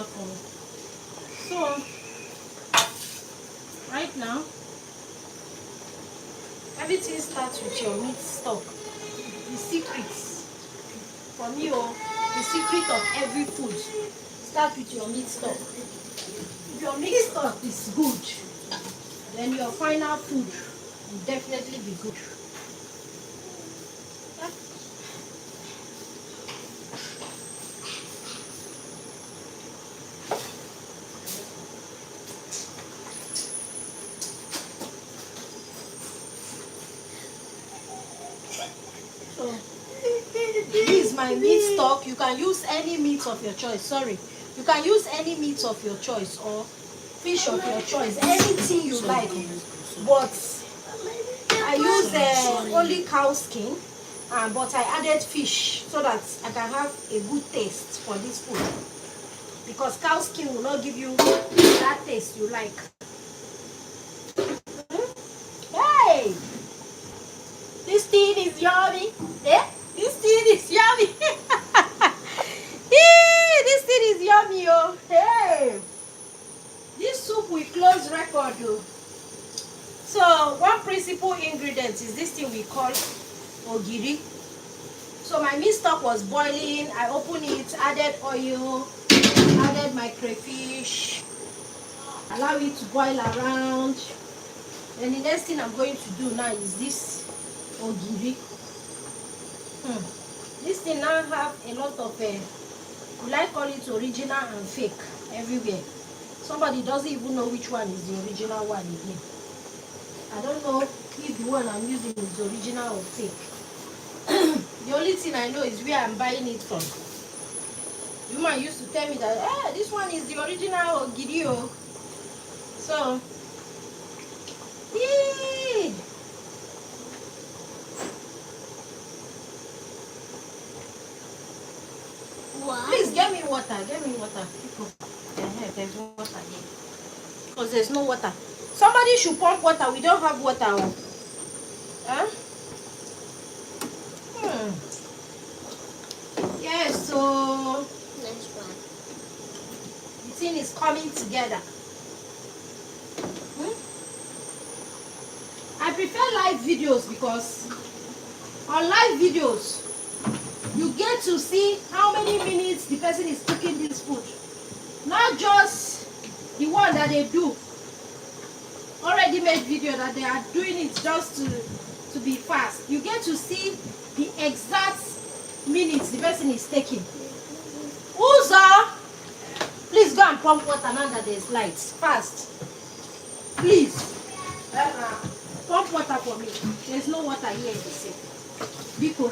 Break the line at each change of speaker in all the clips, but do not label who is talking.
out for me. So right now, everything starts with your meat stock. The secrets for me, the secret of every food starts with your meat stock. If your meat stock is good, then your final food will definitely be good. So this is my meat stock. You can use any meat of your choice. Sorry, you can use any meat of your choice or fish of your choice, anything you like. But I use only cow skin, but I added fish so that I can have a good taste for this food. Because cow skin will not give you that taste you like. Hey! This thing is yummy. Eh? This thing is yummy. This thing is yummy, oh. Hey! This soup will close record, oh. So, one principal ingredient is this thing we call ogiri. So, my meat stock was boiling. I opened it, added oil, added my crayfish, allow it to boil around. Then the next thing I'm going to do now is this ogiri. This thing now have a lot of we like call it original and fake everywhere. Somebody doesn't even know which one is the original one again. I don't know if the one I'm using is original or fake. The only thing I know is where I'm buying it from. The woman used to tell me that this one is the original ogiri. So yay! What? Please get me water. Get me water. People. There's water here. Because there's no water. Somebody should pump water. We don't have water. Huh? Yes, so next one. The thing is coming together. I prefer live videos because on live videos you get to see how many minutes the person is cooking this food. Not just the one that they do already made video that they are doing it just to be fast. You get to see the exact minutes the person is taking. Uzo, please go and pump water now that there's lights. Fast. Please. Pump water for me. There's no water here in the sink. Biko,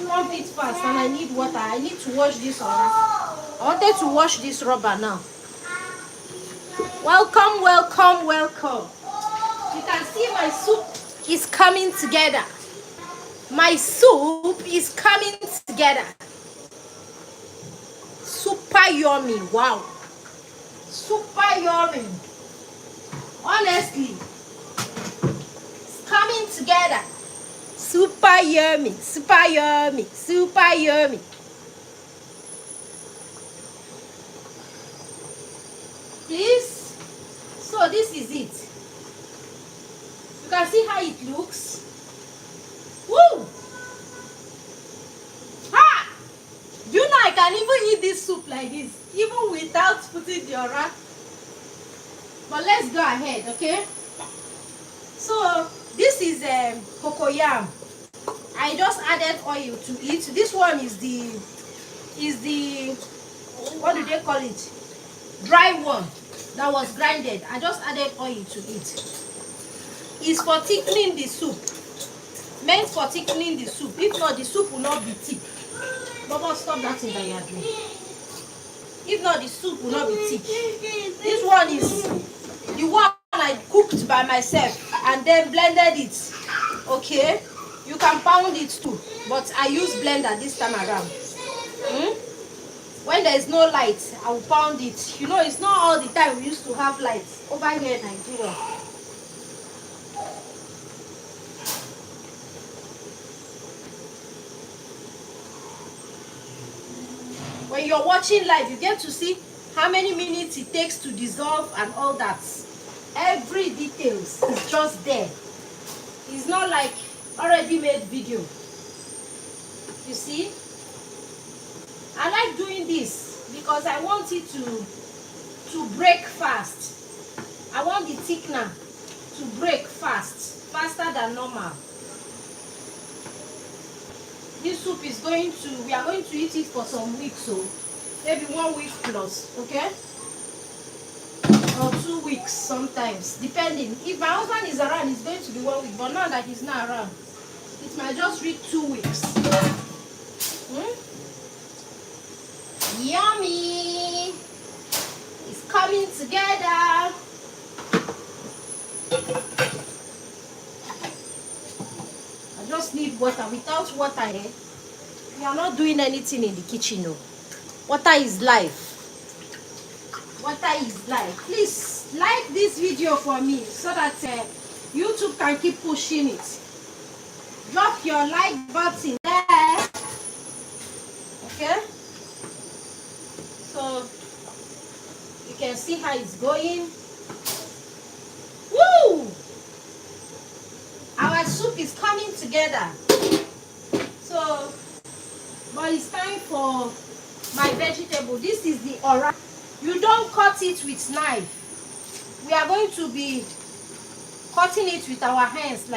pump it fast and I need water. I need to wash this rubber. I wanted to wash this rubber now. Welcome, welcome, welcome. You can see my soup is coming together. My soup is coming together. Super yummy. Wow. Super yummy. Honestly, it's coming together. Super yummy. Super yummy. Super yummy. This. So this is it. You can see how it looks. Woo! Ha! Do you know I can even eat this soup like this, even without putting the ora? But let's go ahead, okay? So this is cocoyam. I just added oil to it. This one is the what do they call it? Dry one that was grinded. I just added oil to it. It's for thickening the soup. Meant for thickening the soup. If not, the soup will not be thick. Baba, stop that thing that you are doing. If not, the soup will not be thick. This one is the one I cooked by myself and then blended it. Okay? You can pound it too, but I use blender this time around. When there is no light, I will pound it. You know, it's not all the time we used to have lights over here in Nigeria. when you're watching live, you get to see how many minutes it takes to dissolve and all that. Every details is just there. It's not like already made video. You see, I like doing this because I want it to break fast. I want the thickener to break faster than normal. This soup is we are going to eat it for some weeks, so maybe 1 week plus, okay, or 2 weeks sometimes, depending. If my husband is around, it's going to be 1 week, but now that he's not around, it might just reach 2 weeks. Yummy! It's coming together. I just need water. Without water, we are not doing anything in the kitchen. No. Water is life. Water is life. Please like this video for me so that YouTube can keep pushing it. Drop your like button there. Okay? So you can see how it's going. Woo! Our soup is coming together. So, but it's time for my vegetable. This is the ora. You don't cut it with knife. We are going to be cutting it with our hands like